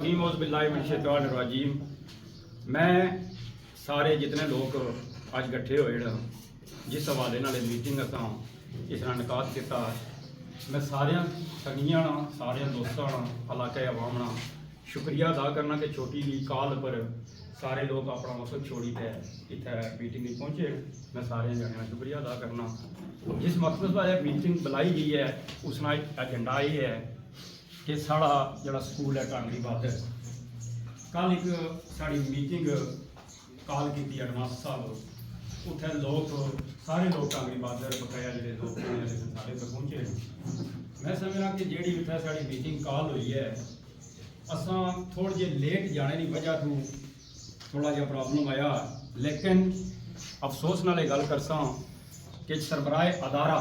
रजीम। मैं सारे जितने लोग अज इकट्ठे होए जिस हवाले नाल मीटिंग असां इस इनकाद किया, मैं सारिया संगियां सारे दोस्तों इलाके अवाम शुक्रिया अदा करना कि छोटी जी कॉल पर सारे लोग अपना मकसद छोड़ी के इतने मीटिंग पहुँचे। मैं सारे जने शुक्रिया अदा करना। जिस मकसद पर मीटिंग बुलाई गई है उसका एजेंडा ये है कि साड़ा जड़ा स्कूल है टांगरी बहादुर, कल एक साड़ी मीटिंग कॉल की एडवांस साहब, उत्थे लोग सारे लोग टांगरी बहादुर बकाया जो लोग सारे पर पहुँचे। मैं समझना कि जी उत्थे साड़ी मीटिंग कॉल हुई है, असां थोड़े जे लेट जाने की वजह तो थोड़ा जहा प्रॉब्लम आया, लेकिन अफसोस नाल गल करसा कि सरबराह अदारा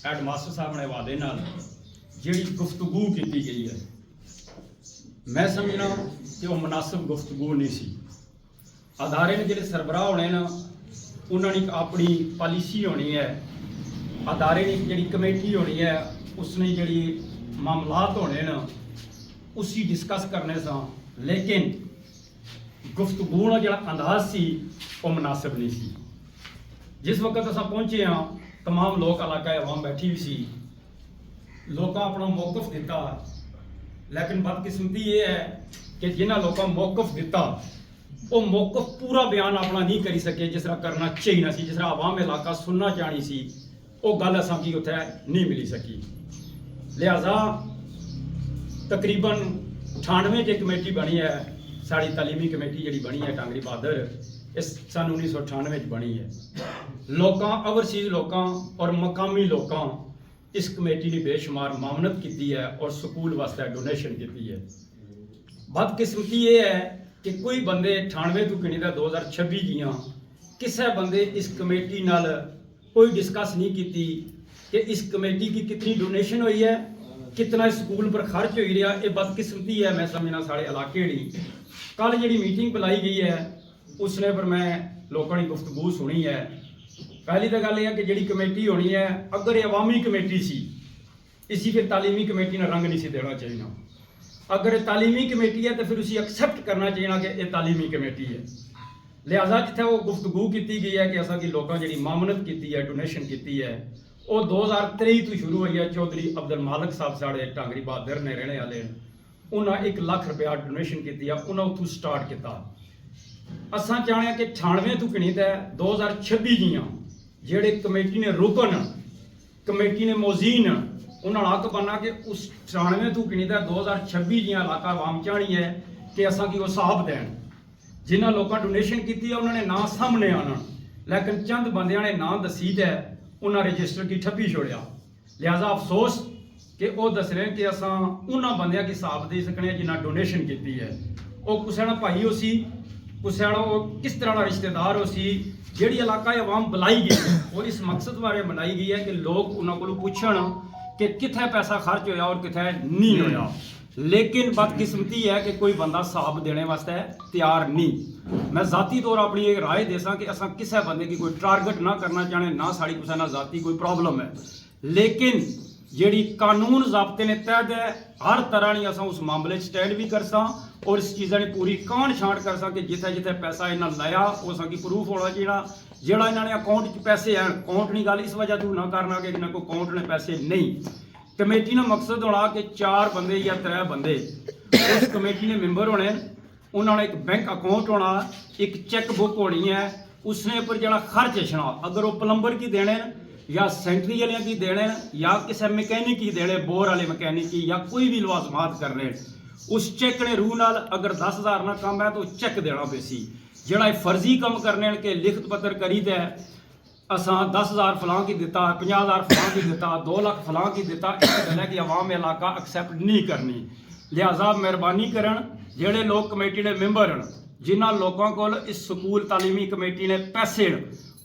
हेडमास्टर साहब ने वादे नाल जिहड़ी गुफ्तगू की गई है, मैं समझना कि वह मुनासिब गुफ्तगू नहीं सी। अदारे ने जिहड़े सरबराह होने ना उन्होंने एक अपनी पॉलिसी होनी है, अदारे ने जिहड़ी कमेटी होनी है उसने जिहड़ी मामलात होने ना उसी डिस्कस करने सा, लेकिन गुफ्तगू का जिहड़ा अंदाज सी वो मुनासिब नहीं सी। जिस वक्त अस पहुँचे हाँ तमाम लोग इलाका अवाम बैठी हुई सी, लोग अपना मौकफ दिता, लेकिन बदकिस्मती ये है कि जिन्होंने लोगों मौकफ दिता वो मौकफ पूरा बयान अपना नहीं करी सके जिस तरह करना चाहिए सी, जिस तरह आवाम इलाका सुनना चाहनी सी, वो गल असा की उत्थे नहीं मिली सकी। लिहाजा तकरीबन 98 की कमेटी बनी है, साड़ी तालीमी कमेटी जी बनी है टांगरी बहादुर, इस सन 1998 बनी है। लोगों ओवरसीज लोगों और मकामी लोगों इस कमेटी ने बेशुमार मामनत की है और स्कूल वास्ते डोनेशन की है। बदकिस्मती ये है कि कोई बंदे 98 तो गिनी 2026 दियाँ किसी बंदे इस कमेटी नाल कोई डिस्कस नहीं की कि इस कमेटी की कितनी डोनेशन हुई है, कितना स्कूल पर खर्च हो रहा। ये बदकिस्मती है, मैं समझना साढ़े इलाके की। कल जी मीटिंग बुलाई गई है उसने पर मैं लोगों की गुफ्तगू सुनी है। पहली तो गल यह कि जी कमेटी होनी है, अगर ये अवामी कमेटी सी इसी फिर तालीमी कमेटी ने रंग नहीं सी देना चाहिए। अगर ये तालीमी कमेटी है तो फिर उसी एक्सेप्ट करना चाहिए कि यह तालीमी कमेटी है। लिहाजा जिथे वो गुफ्तगू की गई है कि असा की लोगों जी मामनत की है, डोनेशन की है, वो 2023 तो शुरू हुई है। चौधरी अब्दुल मालिक साहब साढ़े टांगरी बहादुर ने रहने वाले, उन्हें 1 लाख रुपया डोनेशन की, उन्हें उतों स्टार्ट किया। असा चाहते कि 98 तो गिनी 2026 दियाँ जेड़े कमेटी ने रुकन, कमेटी ने मोजीन, उन्होंने हक बनना कि उस 98 तो गिनी 2026 दियाँ इलाका आवाम चाहनी है कि असा की वो साहब देन। जिन्होंने लोगों डोनेशन की उन्होंने ना सामने आना, लेकिन चंद बंदियां ने ना दसी है उन्हें रजिस्टर की ठप्पी छोड़िया। लिहाजा अफसोस कि वो दस रहे कि असा उन्होंने बंदियां की हिसाब दे सकने जिन्हें डोनेशन की है। वो कुछ ना भाई हो सी, कुछ वो किस तरह का रिश्तेदार हो सी। जिहड़ी इलाका अवाम बुलाई गई है वो इस मकसद बारे बनाई गई है कि लोग उन्होंने को पुछण कि कित्थे पैसा खर्च होया और कित्थे नहीं होया। लेकिन बदकिस्मती है कि कोई बंदा हिसाब देने वास्ते तैयार नहीं। मैं जाती तौर अपनी एक राय देसा कि असा किसी बंदे की कोई टारगेट ना करना चाहने, ना साड़ी किसी ना जाती कोई प्रॉब्लम है, लेकिन जी कानून ज़ाब्ते ने तहत है हर तरह की असा उस मामले स्टैंड भी कर सा और इस चीज़ों की पूरी कांड छांट कर सा कि जिथे जिथे पैसा इन्हें लाया उस की प्रूफ होना चाहिए। जोड़ा इन्होंने अकाउंट पैसे हैं, अकाउंट नहीं गल इस वजह तो ना करना कि इन्होंने को अकाउंट ने पैसे नहीं। कमेटी ने मकसद होना कि 4 बंदे या 3 बंदे उस कमेटी ने मैंबर होने, उन्होंने एक बैंक अकाउंट होना, एक चैक बुक होनी है, उसने पर जरा खर्च छना अगर वो प्लंबर की देने या सेंट्री वाले की देने या किसी मैकेनिक की देने, बोर वाले मैकेनिक की या कोई भी लवाजमात करने, उस चेक ने रूह नाल अगर 10,000 ना कम है तो चेक देना पेसी। जड़ा फर्जी कम करने के लिखत पत्र करी दे असा 10,000 फलां की दिता, 50,000 फलां की दिता, 2 लाख फलां की दिता, इस गल है कि अवाम इलाका एक्सेप्ट नहीं करनी। लिहाजा मेहरबानी करन जेड़े लोग कमेटी ने मैंबर हैं, जिन्होंने लोगों को इस स्कूल तालीमी कमेटी ने पैसे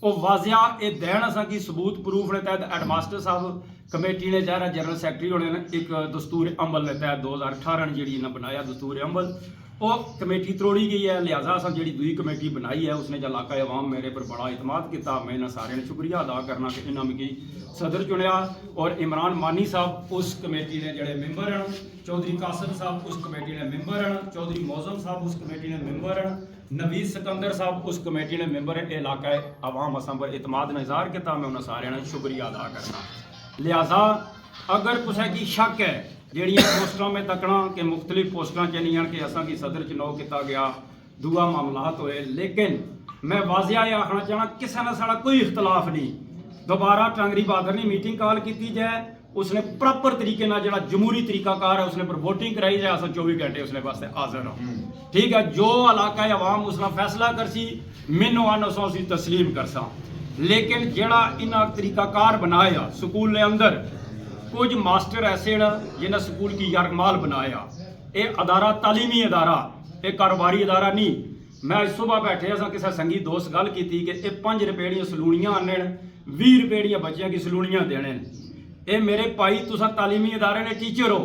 वो वाजिया ये दैन असा की सबूत प्रूफ ने तहत हेडमास्टर साहब कमेटी ने जहरा जनरल सैकटरी होने एक दस्तूर अमल ने तहत 2018 जी बनाया दस्तूर अमल, वो कमेटी त्रोड़ी गई है। लिहाजा अस जी दूई कमेटी बनाई है उसने इलाका अवाम मेरे पर बड़ा इतमाद किया। मैं इन्होंने सारे ने शुक्रिया अदा करना कि इन्होंने मिगी सदर चुनिया। और इमरान मानी साहब उस कमेटी ने जोड़े मैंबर हैं, चौधरी कासिम साहब उस कमेटी ने मैंबर हैं, चौधरी मौजम साहब उस कमेटी ने मैंबर हैं, नवीद सिकंदर साहब उस कमेटी ने मैंबर है। इलाका अवाम असां पर इतमाद ने इजहार किया। मैं उन्होंने सारे ने शुक्रिया अदा करना। लिहाजा अगर किसी की शक है ਜਿਹੜੀਆਂ पोस्टां में तकना कि मुख्तलिफ पोस्टां चलियां कि असां की सदर च नो किया गया दूआ मामलात होए, लेकिन मैं वाजिया ये आखना चाहना किसी ने साड़ा कोई इख्तलाफ नहीं। दोबारा टांगरी बहादुर ने मीटिंग कॉल की जाए, उसने प्रॉपर तरीके ना जो जमहूरी तरीकाकार है उसने पर वोटिंग कराई जाए। अस 24 घंटे उसने वास्ते हाजिर हो, ठीक है। जो इलाका अवाम उसका फैसला करसी मैनू आनो सौ उसी तस्लीम करसा। लेकिन जड़ा इन्हें तरीकाकार बनाया स्कूल के अंदर कुछ मास्टर ऐसे जिन्हें स्कूल की यरगमाल बनाया। ये अदारा तालीमी अदारा, ये कारोबारी अदारा नहीं। मैं इस सुबह बैठे अस किसी संगी दोस्त गल की कि ये 5 रुपए दी सलूनियां आने 20 रुपए दी बच्चों की सलूनियां देने। ये मेरे भाई तुसा तालीमी अदारे ने टीचर हो,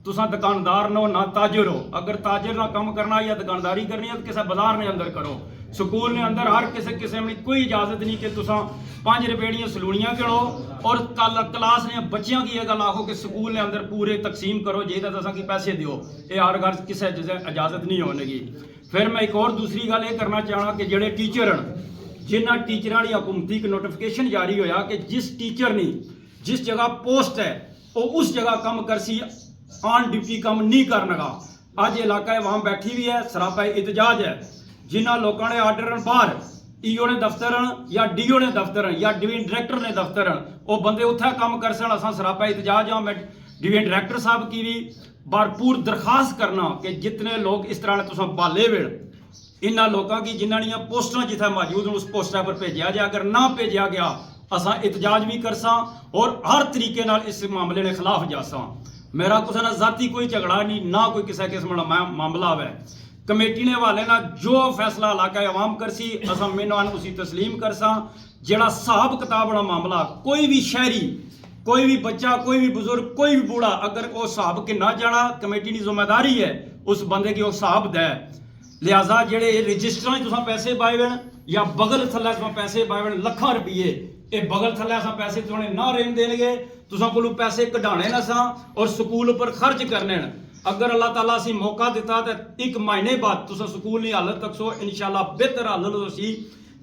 तुसा दुकानदार नो ना ताजर हो। अगर ताजर ना काम करना या दुकानदारी करनी है तो किसी बाजार ने अंदर करो। स्कूल ने अंदर हर किसी किस्म की कोई इजाजत नहीं कि तुसा 5 रुपए दी सलूनियां गिनो और कल क्लास ने बच्चों की यह गल आखो कि स्कूल ने अंदर पूरे तकसीम करो जे दसा कि पैसे दियो। ये हर घर किसी इजाजत नहीं होगी। फिर मैं एक और दूसरी गल ये करना चाहना कि जोड़े टीचर हैं जिन्होंने टीचर की हुकूमती एक नोटिफिकेशन जारी होया कि जिस टीचर ने जिस जगह पोस्ट है वो उस जगह कम करसी, ऑन ड्यूटी कम नहीं करना। अज इलाका अवाम बैठी भी है, सरापा एहतजाज है। जिन्होंने लोगों ने आर्डर बाहर ईओ ने दफ्तर या डीओ ने दफ्तर या डिवीजन डायरैक्टर ने दफ्तर वो बंदे उत्थे काम कर सन। असा सरापा एहतजाज हाँ। मैं डिवीजन डायरैक्टर साहब की भी भरपूर दरखास्त करना कि जितने लोग इस तरह तुम बाले वेड़ इन्होंने लोगों की जिन्होंने पोस्टां जिथे मौजूद उस पोस्टा पर भेजा जाए। अगर ना भेजा गया असा एहतजाज भी करसा और हर तरीके नाल इस मामले के खिलाफ जासा। मेरा किसी ना जाती कोई झगड़ा नहीं, ना कोई किसी किस्म का मामला है। कमेटी ने हवाले ना जो फैसला इलाका अवाम करसी असा मैनू उसी तस्लीम करसा। जड़ा हिसाब किताब का मामला कोई भी शहरी, कोई भी बच्चा, कोई भी बुजुर्ग, कोई भी बूढ़ा अगर वो हिसाब कि ना जाना कमेटी की जिम्मेदारी है उस बंदे की वो हिसाब दे। लिहाजा जेडे रजिस्टर तुम पैसे पाए हुए या बगल थले तुम पैसे पाए हुए लाखां रुपये, ये बगल थले अस पैसे तुमने ना रहन देंगे, तुसा को पैसे कढ़ाने ना सा और स्कूल पर खर्च करने। अगर अल्लाह ताला सी मौका दिता तो 1 महीने बाद तुसा स्कूल की हालत तक सो इंशाल्लाह बेहतर हालत होसी।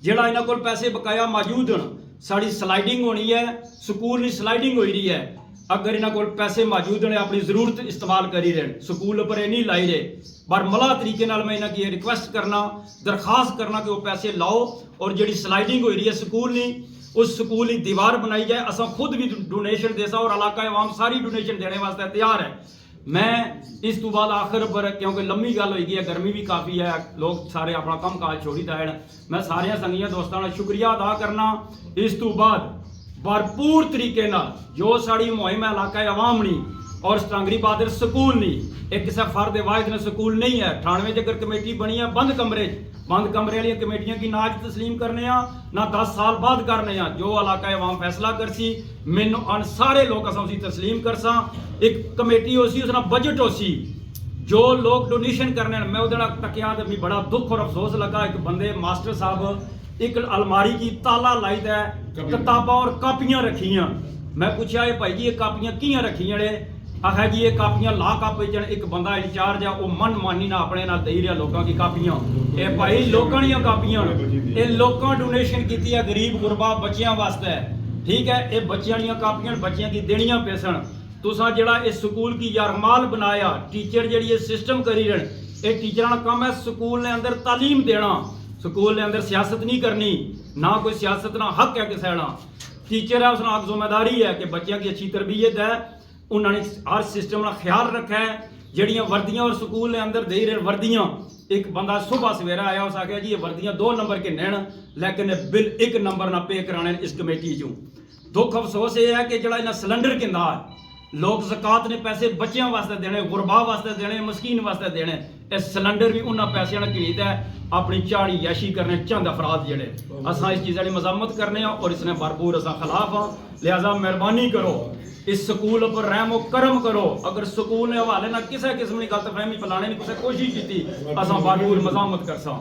जेड़ा इन्हां कोल पैसे बकाया मौजूद हैं, साड़ी स्लाइडिंग होनी है, स्कूल की स्लाइडिंग हो रही है। अगर इन्हां कोल पैसे मौजूद ने अपनी जरूरत इस्तेमाल करी रहे, स्कूल पर नहीं लाई रहे, बरमला तरीके नाल मैं इन्हां की रिक्वेस्ट करना, दरखास्त करना कि वो पैसे लाओ और जी स्लाइडिंग हो रही है स्कूल की उस स्कूल की दीवार बनाई जाए। असा खुद भी डोनेशन देसा और इलाका अवाम सारी डोनेशन देने वास्ते तैयार है। मैं इस तो बाद आखिर पर क्योंकि लंबी गल होगी है, गर्मी भी काफ़ी है, लोग सारे अपना कम काज छोड़ी दैन, मैं सारिया संगिया दोस्तों का शुक्रिया अदा करना। इस तो बाद भरपूर तरीके नाल जो साड़ी मुहिम है इलाका अवाम नी और टांगरी बहादुर स्कूल नी, एक किसी फर्द वाहिद ने स्कूल नहीं है। 98 च अगर कमेटी बनी है बंद कमरे वाली कमेटियां की ना अज तस्लीम करने ना 10 साल बाद करने। जो इलाका अवाम फैसला करसी मैनू अन सारे लोग अस उसी तस्लीम करसा। एक कमेटी होसी उसका बजट होसी जो लोग डोनेशन करने। मैं उधर तकिया तो भी बड़ा दुख और अफसोस लगा। एक बंदे मास्टर साहब एक अलमारी की ताला लाई दै किताबां और कापियां रखियां। मैं पूछा ये भाई जी ये कापियां कियां रखियां ने? आखिर जी ये कापियां ला कापी जन एक बंदा इंचार्ज है वो मन मानी ना अपने नाल दे रहा लोगों की कापियां। ये भाई लोगों दी कापियां ये लोगों डोनेशन की है गरीब गुरबा बच्चों वास्ते, ठीक है। ये बच्चों दी कापियां बच्चों की देनियां पैसन। तुसा जड़ा इस स्कूल की यरमाल बनाया टीचर जी ये सिस्टम करी रहे, ये टीचर का काम है स्कूल ने अंदर तालीम देना, स्कूल ने अंदर सियासत नहीं करनी, ना कोई सियासत ना हक है किसी का। टीचर है उसका हक जिम्मेदारी है कि बच्चों की अच्छी तरबियत है, उन्होंने हर सिस्टम का ख्याल रखा है। जड़ियाँ वर्दियाँ और स्कूल ने अंदर दे रहे वर्दियाँ, एक बंदा सुबह सवेरा आया उस आख्या जी ये वर्दियाँ 2 नंबर के नैन लेकिन बिल 1 नंबर ना पे कराने इस कमेटी चों। दुख अफसोस ये है कि जड़ा इन्हें सिलेंडर किंदा लोग ज़कात ने पैसे बच्चों वास्ते देने, गुरबा वास्ते देने, मस्कीन वास्ते देने, ये सिलेंडर भी उन्होंने पैसों ने खरीद है अपनी चाड़ी यैशी करने चंद अफराद जड़े। असा इस चीज़ की मजामत करने और इसने भरपूर असा खिलाफ हाँ। लिहाजा मेहरबानी करो इस स्कूल पर रहमो करम करो। अगर स्कूल ने हवाले ना किसी किस्म की गलतफहमी फैलाने की कुछ कोशिश की असा भरपूर मजामत करसा।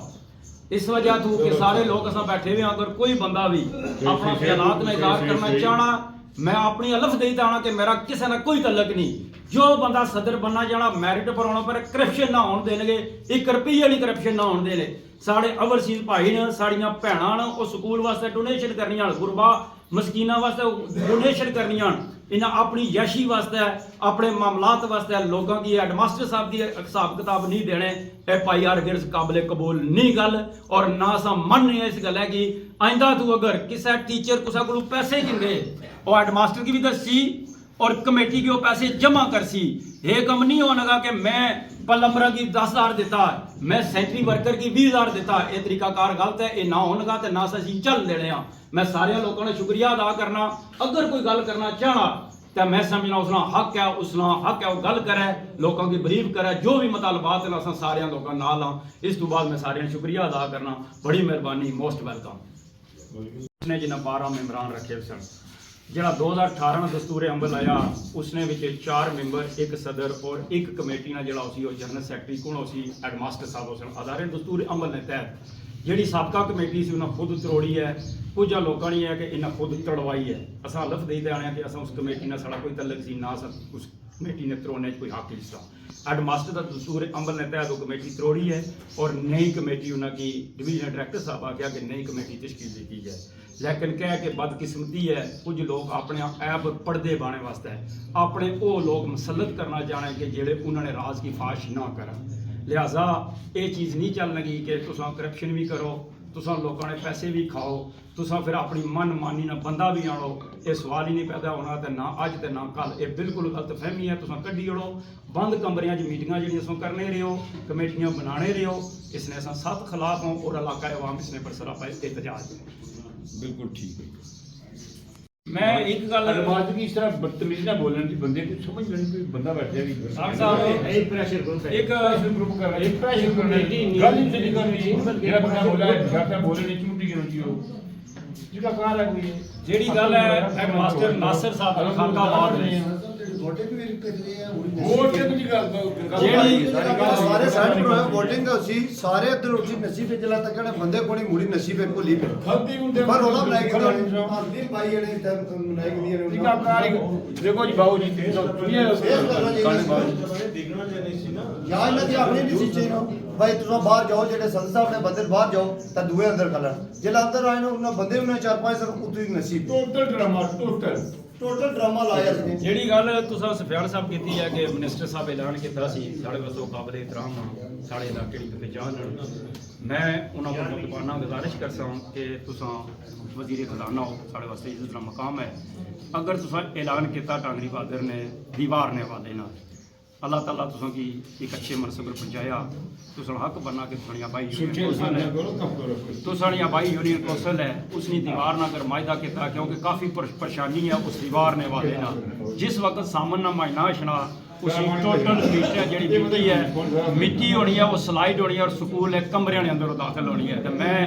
इस वजह तो कि सारे लोग असा बैठे हुए अगर कोई बंदा भी अपना ख्यालात में इजहार करना चाहना, मैं अपनी अलफ दे आना कि मेरा किसी ना कोई तलक नहीं। जो बंदा सदर बनना चाहना मैरिट पर आने पर करप्शन ना होने देंगे, 1 रुपया नहीं करप्शन ना होने देने। साढ़े ओवरसीज भाई ने साड़ियाँ भैन वो स्कूल वास्ते डोनेशन करनी, गुरबा मस्कीना वास्ते डोनेशन करनी, इन्हें अपनी यशी वास्ते अपने मामलात वास्ते लोगों की हेडमास्टर साहब की हिसाब किताब नहीं देने। FIR गिरस काबिल कबूल नहीं गल और ना असा मन नहीं इस गल है कि आइंदा तू अगर किसी टीचर कुसा को पैसे गिंदे और हेडमास्टर की भी दसी और कमेटी के वो पैसे जमा कर सी। ये कम नहीं होने लगा कि मैं प्लम्बर की 10,000 देता, मैं सैनिटरी वर्कर की 20,000 देता। ये तरीकाकार गलत है, ये ना होने लगा तो ना असी चल देने। मैं सारे लोगों ने शुक्रिया अदा करना। अगर कोई गल करना चाहना तो मैं समझना उसना हक है, वो गल करे, लोगों की बरीफ करे, जो भी मुतालबात है अस सारे लोगों नाल हाँ। इस तो बाद मैं सारे शुक्रिया अदा करना, बड़ी मेहरबानी, मोस्ट वेलकम। उसने जिन्हें 12 मेंबरान रखे सन, ਜਿਹੜਾ 2018 में दस्तूर अमल आया उसने विच 4 मैंबर, 1 सदर और 1 कमेटी ना जिहड़ा उसी जनरल सैकटरी कौन उसी हेडमास्टर साहब उस अदारे दस्तूर अमल ने तहत जिहड़ी साबका कमेटी सी उन्हें खुद तरोड़ी है। कुछ लोगों ने है कि इन्हें खुद तड़वाई है। असा लफ दे आने कि असा उस कमेटी ने साड़ा कोई तलक सी ना उस कमेटी ने तरोड़ने कोई हक हिस्सा। हेडमास्टर का दस्तूर अमल ने तहत वो कमेटी तरोड़ी है और नई कमेटी उन्होंने डिवीजनल डायरैक्टर साहब आख्या कि नई कमेटी तश्कील की जाए। लेकिन कह के बदकिस्मती है कुछ लोग अपने ऐप पर्दे पाने वास्ते अपने वो लोग मुसलत करना चाहने कि जेड़े उन्होंने राज की फाश ना करा। लिहाजा ये चीज़ नहीं चल लगी कि तुसा करप्शन भी करो, तुसा लोगों ने पैसे भी खाओ, तुसा फिर अपनी मन मानी ना बंदा भी आनो। ये सवाल ही नहीं पैदा होना तो ना अज तो ना कल। ये बिल्कुल गलत फहमी है, तुसा कड्डी ओड़ो। बंद कमरियां मीटिंगां जिहड़ियां करने रहे हो, कमेटियां बनाने रहे हो, इसने असा सख्त खिलाफ हो और इलाका अवाम इसने पर सरापा एहतजाज है। बिल्कुल ठीक है। मैं एक गल अल्फाज की इस तरह बदतमीजी ना बोलने की बंदे को समझ नहीं, कोई बंदा बैठा है साहब साहब एक प्रेशर ग्रुप है, एक ग्रुप कर रहा है, एक प्रेशर ग्रुप नहीं गल ही नहीं करनी। मेरा बंदा बोला है जाता बोले नहीं चूटी की होती हो जिसका कार है कोई जेडी गल है हेडमास्टर नासिर साहब खाकाबाद ने वोटिंग ਦੀ ਗੱਲ ਜਿਹੜੀ ਸਾਰੇ ਸਾਈਡ ਪਰ ਹੋਇਆ ਵੋਟਿੰਗ ਦਾ ਸੀ ਸਾਰੇ ਇੱਧਰ ਉੱਚੀ ਨਸੀਬ ਜਲਾ ਤੱਕ ਨੇ ਬੰਦੇ ਕੋਣੀ ਮੁੜੀ ਨਸੀਬ ਕੋ ਲੀ ਪੇ ਖੱਬੀ ਹੁੰਦੇ ਪਰ ਉਹਦਾ ਬਣਾਈ ਕਿ ਆਂਦੀ ਭਾਈ ਜਿਹੜੇ ਟਾਈਮ ਬਣਾਈ ਕਿ ਦੀਆਂ ਠੀਕ ਆ ਕਾਰ ਦੇਖੋ ਜੀ ਬਾਬੂ ਜੀ 300 ਦੇਖਣਾ ਚਾਹੀਦਾ ਸੀ ਨਾ ਯਾਰ ਇਹਨਾਂ ਦੀ ਆਪਣੀ ਨਹੀਂ ਸੀ ਚਾਹੀਦਾ ਭਾਈ ਤੁਸੀਂ ਬਾਹਰ ਜਾਓ ਜਿਹੜੇ ਸੰਤ ਸਾਹਿਬ ਨੇ ਬੰਦੇ ਬਾਹਰ ਜਾਓ ਤਾਂ ਦੂਏ ਅੰਦਰ ਕਰ ਲੈਣ ਜਿਹੜਾ ਅੰਦਰ ਆਏ ਨੇ ਉਹਨਾਂ ਬੰਦੇ ਉਹਨਾਂ 4-5 ਸਰ ਉਤਰੀ ਨਸੀਬ ਟੋਟਲ ਡਰਾਮਾ ਟੋਟਲ ਡਰਾਮਾ ਲਾਇਆ ਸੀ। ਜਿਹੜੀ ਗੱਲ ਤੁਸੀਂ ਸਫਿਆਨ ਸਾਹਿਬ ਕੀਤੀ ਹੈ ਕਿ ਮਿਨਿਸਟਰ ਸਾਹਿਬ ਐਲਾਨ ਕੀਤਾ ਸੀ ਸਾਡੇ ਵੱਲੋਂ ਕਾਬਲ ਇਤਰਾਮ ਸਾਡੇ ਇਲਾਕੇ ਦੀ ਪਛਾਣ ਮੈਂ ਉਹਨਾਂ ਕੋਲ ਦੁਕਾਨਾਂ ਗੁਜ਼ਾਰਿਸ਼ ਕਰਦਾ ਕਿ ਤੁਸੀਂ ਵਜ਼ੀਰ ਖਜ਼ਾਨਾ ਹੋ ਸਾਡੇ ਵਾਸਤੇ ਇਸ ਦਾ ਮਕਾਮ ਹੈ। अगर तुसा ऐलान किया टांगरी बहादुर ने दीवार ने हवाले ना अल्लाह ताला तुसा की एक अच्छे मनसब पर पहुंचाया। तुसा हक बनना कि तुसानिया भाई तुसानिया भाई यूनियन कौंसल है उसने दीवार ना अगर मायदा किया क्योंकि काफ़ी परेशानी है उस दीवार ने हवाले ना जिस वक्त सामन ना मायना शना उसी टोटल मिट्टी जी मिट्टी है मिट्टी होनी है वो स्लाइड होनी है और स्कूल है कमरे के अंदर दाखिल होनी है। तो मैं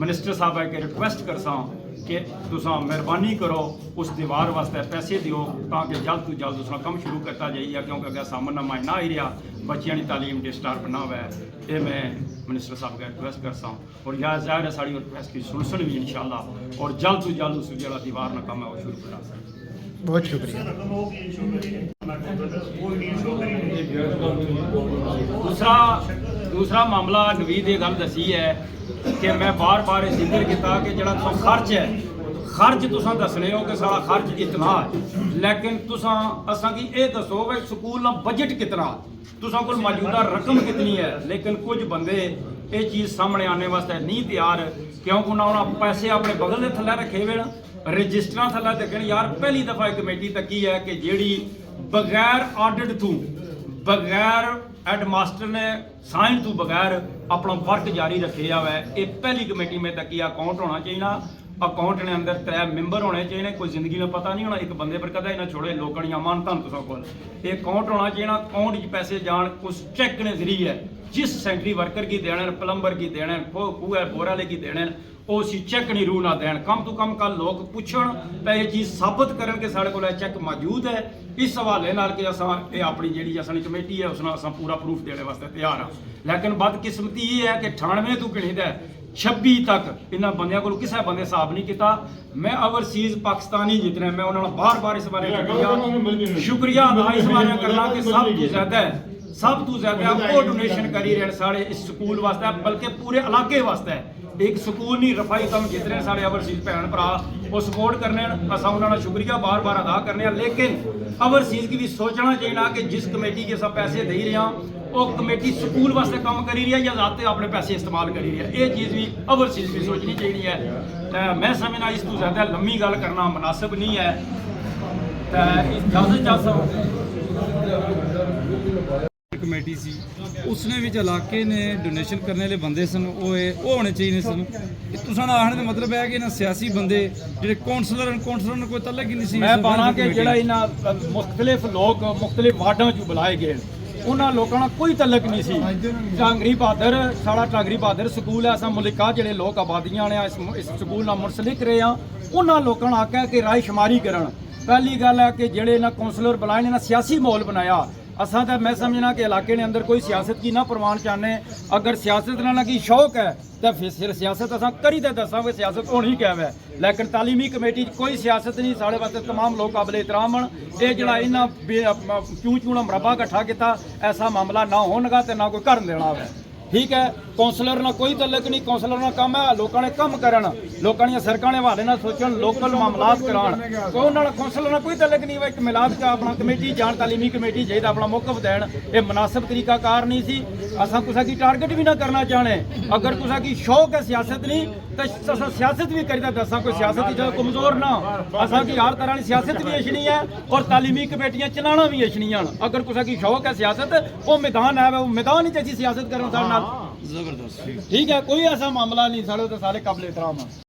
मिनिस्टर साहब है कि रिक्वेस्ट करता हूँ कि तुसा मेहरबानी करो उस दीवार वास्ते पैसे दियो ताकि जल्द तो जल्द उसका कम शुरू करता जाइए क्योंकि अगर सामना मायना ही रहा बच्चों की तालीम डिस्टर्ब ना हुआ ये मैं मिनिस्टर साहब का रिक्वेस्ट करता हूँ और यह ज़ाहिर है साड़ी रिक्वेस्ट की सुनसन भी इंशाल्लाह और जल्द तो जल्द उस जो दीवार ना कम है वो शुरू करा सकते। बहुत शुक्रिया। दूसरा मामला नवीद ये गल दसी है कि मैं बार बार ये जिक्र किया कि जो खर्च है खर्च तुसा दसने हो कि सारा खर्च इतना है लेकिन तुसा असा की ये दसो भाई स्कूल का बजट कितना तुसा को मौजूदा रकम कितनी है। लेकिन कुछ बंदे ये चीज़ सामने आने वास्ते नहीं तैयार क्योंकि उन्होंने पैसे अपने बगल के थले रखे हुए रजिस्टर थले देखने यार पहली दफ़ा एक कमेटी तकी है कि जी बगैर ऑडिट तू बगैर हेडमास्टर ने साइन तो बगैर अपना वर्क जारी रखे हुआ है। ये पहली कमेटी में तक अकाउंट होना चाहिए अकाउंट ने अंदर 3 मैंबर होने चाहिए, कोई जिंदगी में पता नहीं होना एक बंदे पर कदा इन्हें छोड़े लोगों की अमानत तुसा कोल ये अकाउंट होना चाहिए ना, अकाउंट च पैसे जान कुछ चेक ने जरिए जिस सेंट्री वर्कर की देने प्लंबर की देने खूह बोर वाले की देने ਉਹ ਅਸੀਂ ਚੈੱਕ ਨਹੀਂ ਰੂ ਨਾ ਦੇਣ ਕਮ ਤੋਂ ਕਮ ਕੱਲ ਲੋਕ ਪੁੱਛਣ ਤਾਂ ਇਹ ਚੀਜ਼ ਸਾਬਤ ਕਰਨ ਕਿ ਸਾਡੇ ਕੋਲ ਇਹ ਚੈੱਕ ਮੌਜੂਦ ਹੈ ਇਸ ਹਵਾਲੇ ਨਾਲ ਕਿ ਅਸਾਂ ਇਹ ਆਪਣੀ ਜਿਹੜੀ ਅਸਾਂ ਕਮੇਟੀ ਹੈ ਉਸ ਨਾਲ ਅਸਾਂ ਪੂਰਾ ਪ੍ਰੂਫ ਦੇਣ ਵਾਸਤੇ ਤਿਆਰ ਹਾਂ। ਲੇਕਿਨ ਬਦਕਿਸਮਤੀ ਇਹ ਹੈ ਕਿ 98 ਤੋਂ ਗਿਣੀਦਾ 26 ਤੱਕ ਇਹਨਾਂ ਬੰਦਿਆਂ ਕੋਲ ਕਿਸੇ ਬੰਦੇ ਹਿਸਾਬ ਨਹੀਂ ਕੀਤਾ। ਮੈਂ ਓਵਰਸੀਜ਼ ਪਾਕਿਸਤਾਨੀ ਜਿਤਨੇ ਮੈਂ ਉਹਨਾਂ ਨੂੰ ਬਾਰ-ਬਾਰ ਇਸ ਬਾਰੇ ਸ਼ੁਕਰੀਆ ਅਦਾ ਇਸ ਬਾਰੇ ਕਰਨਾ ਕਿ ਸਭ ਤੋਂ ਜ਼ਿਆਦਾ ਉਹ ਡੋਨੇਸ਼ਨ ਕਰੀ ਰਹੇ ਸਾਡੇ ਇਸ ਸਕੂਲ ਵਾਸਤੇ ਬਲਕਿ ਪੂਰੇ ਇਲਾਕੇ ਵਾਸਤੇ एक स्कूल नहीं रफाई कम जितने साढ़े ओवरसीज भैन भरा वो सपोर्ट करने असा उन्होंने शुक्रिया बार बार अदा करने, लेकिन ओवरसीज की भी सोचना चाहिए ना कि जिस कमेटी के सब पैसे दे रहे हैं वो कमेटी स्कूल वास्ते काम करी रही है या जाते अपने पैसे इस्तेमाल करी रही है, ये चीज़ भी ओवरसीज भी सोचनी चाहिए है। मैं समझना इस तो ज़्यादा लंबी गल करना मुनासिब नहीं है। कमेटी सी उसने भी इलाके ने डोनेशन करने वाले बंदे सन वो होने चाहिए सन। तुसा आखने का मतलब है कि ना सियासी बंदे जो कौंसलर ने कोई तलक ही नहीं सी। मैं पाना कि ਜਿਹੜਾ ਇਹਨਾਂ ਮੁxtਲਿਫ ਲੋਕ ਮੁxtਲਿਫ ਵਾਰਡਾਂ 'ਚ ਬੁਲਾਏ ਗਏ ਉਹਨਾਂ ਲੋਕਾਂ ਨਾਲ ਕੋਈ ਤਲਕ ਨਹੀਂ ਸੀ। ਟਾਂਗਰੀ ਬਹਾਦਰ ਸਾਡਾ ਟਾਂਗਰੀ ਬਹਾਦਰ ਸਕੂਲ ਹੈ, ਅਸਾਂ ਮੁਲਕਾ ਜਿਹੜੇ ਲੋਕ ਆਬਾਦੀਆਂ ਨੇ ਇਸ ਸਕੂਲ ਨਾਲ ਮੁਨਸਲਿਕ ਰਹੇ ਆ ਉਹਨਾਂ ਲੋਕਾਂ ਨੂੰ ਆਖਿਆ ਕਿ ਰਾਏ ਸ਼ੁਮਾਰੀ ਕਰਨ। ਪਹਿਲੀ ਗੱਲ ਹੈ ਕਿ ਜਿਹੜੇ ਇਹਨਾਂ ਕੌਂਸਲਰ ਬੁਲਾਏ ਨੇ ਨਾ ਸਿਆਸੀ ਮਾਹੌਲ बनाया। असा तो मैं समझना कि इलाके ने अंदर कोई सियासत की ना प्रवान चाहने, अगर सियासत ना की शौक है तो फिर सियासत असा करी तो दसा कि सियासत होनी क्या है, लेकिन तालीमी कमेटी कोई सियासत नहीं। साढ़े वास्ते तमाम लोग काबिल एहतराम हैं। ये जरा इन्हें चूं चूं मरबा इकट्ठा किया ऐसा मामला ना होगा तो ना कोई कर देना है। ठीक है, कौंसलर ना कोई तलक नहीं, कौंसलर ना काम है लोगों ने कम करन, लोगों दी सरकार ने हवाले ना सोचन, लोकल मामलात करान। कोई उन्हां नाल कौंसलर ना कोई तलक नहीं। एक मिलाद का अपना कमेटी जान तालीमी कमेटी चाहिए अपना मौकफ देन, ये मुनासिब तरीका कार नहीं सी। असां कुसा की टारगेट भी ना करना चाहने, अगर कुसा की शौक है सियासत नहीं तो असां सियासत भी करीदा दसा कोई सियासत की जगह कमजोर ना। असां की हर तरह की सियासत भी अछनी है और तालीमी कमेटियां चलाना भी अछनियां। अगर कुसा की शौक है सियासत वो मैदान है, वो मैदान ही चाहिए सियासत करना साढ़े नाल जबरदस्त। ठीक है, कोई ऐसा मामला नहीं, साढ़े तो सारे काबिल एहतराम है।